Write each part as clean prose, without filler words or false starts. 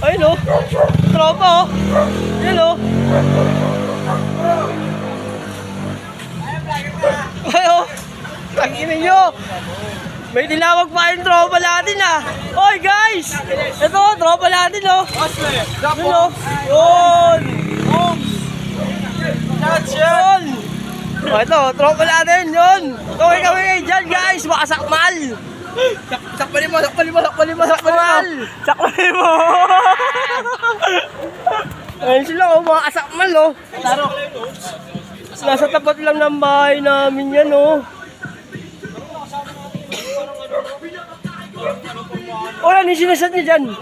Ayun o. Tropa o. Ayun o. Ayun. Tanginin nyo. May tinawag pa yung tropa natin ah. Oy guys. Ito tropa natin o. Ayun o. Yun. Yun. Oh, ito, tropa natin, yun. Kaway dyan, guys. Makasakmal. Sakmalin mo. Sakmalin mo. Ayun sila, oh, mga kasakmal, oh. Nasa tapat lang ng bahay namin yan, oh. Oh, yan, yung sinasad niya dyan.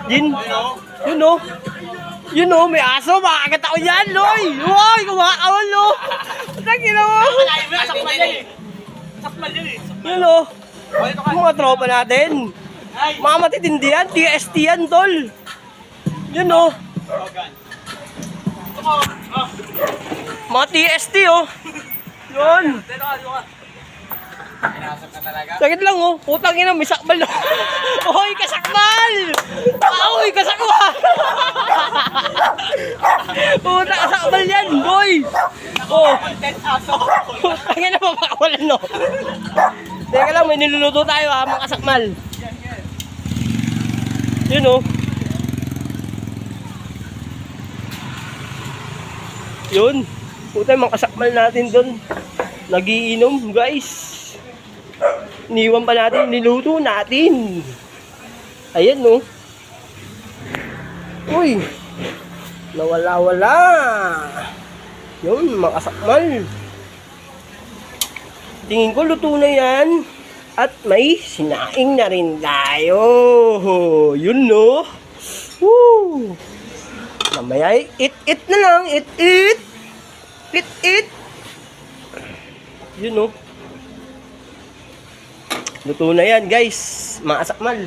Yun, oh. Yun o, may aso, makagat ako yan, Loy! Uy, kumakawal, lo! Tangina mo! Sakmal yun eh. Yun o, mga tropa natin. Mga matitindi yan, TST yan, tol. Yun o. Mga TST o. Yun. Sakit lang oh, putang ina, may sakmal na. Oy, kasakmal! Oy, kasakmal! Puta, kasakmal yan, boy! Oh, putang ina, mapakawalan no. Teka lang, may niluluto tayo ha, mga kasakmal. Yun oh. Yun, puta, mga kasakmal natin dun. Nagiinom, guys. Iniwan pa natin, niluto natin. Ayan no. Uy. Nawala-wala. Yun, makasakmal. Tingin ko luto na yan. At may sinaing na rin tayo. Yun no. Woo. Mamaya, eat na lang. Eat. Yun no. Luto na yan guys, mga asakmal.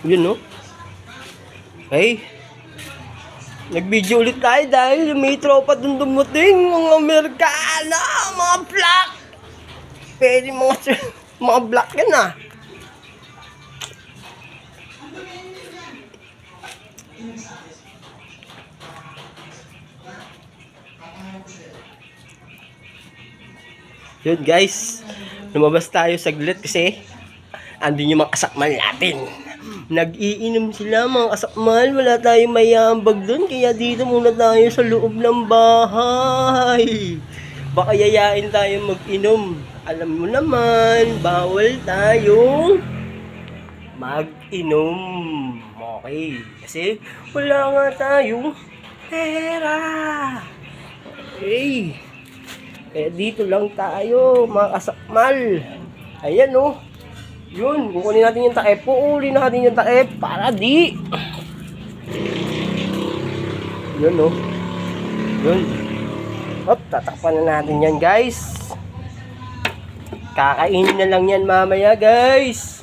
Yun no. Okay. Nag-video ulit tayo dahil may tropa dun dumating. Mga Amerikana, mga black. Pwede mga black yan ah. Yun guys, lumabas tayo saglit kasi andun yung mga kasakmal natin. Nag-iinom sila mga kasakmal, wala tayong mayambag dun, kaya dito muna tayo sa loob ng bahay. Baka yayain tayo mag-inom. Alam mo naman, bawal tayong mag-inom. Okay, kasi wala nga tayong pera. Okay. Kaya dito lang tayo, mga kasakmal. Ayan oh. Yun, kukunin natin yung takip. Puuli natin yung takip para di. Yun oh. Yun. Hop, tatakpan na natin yan guys. Kakainin na lang yan mamaya guys.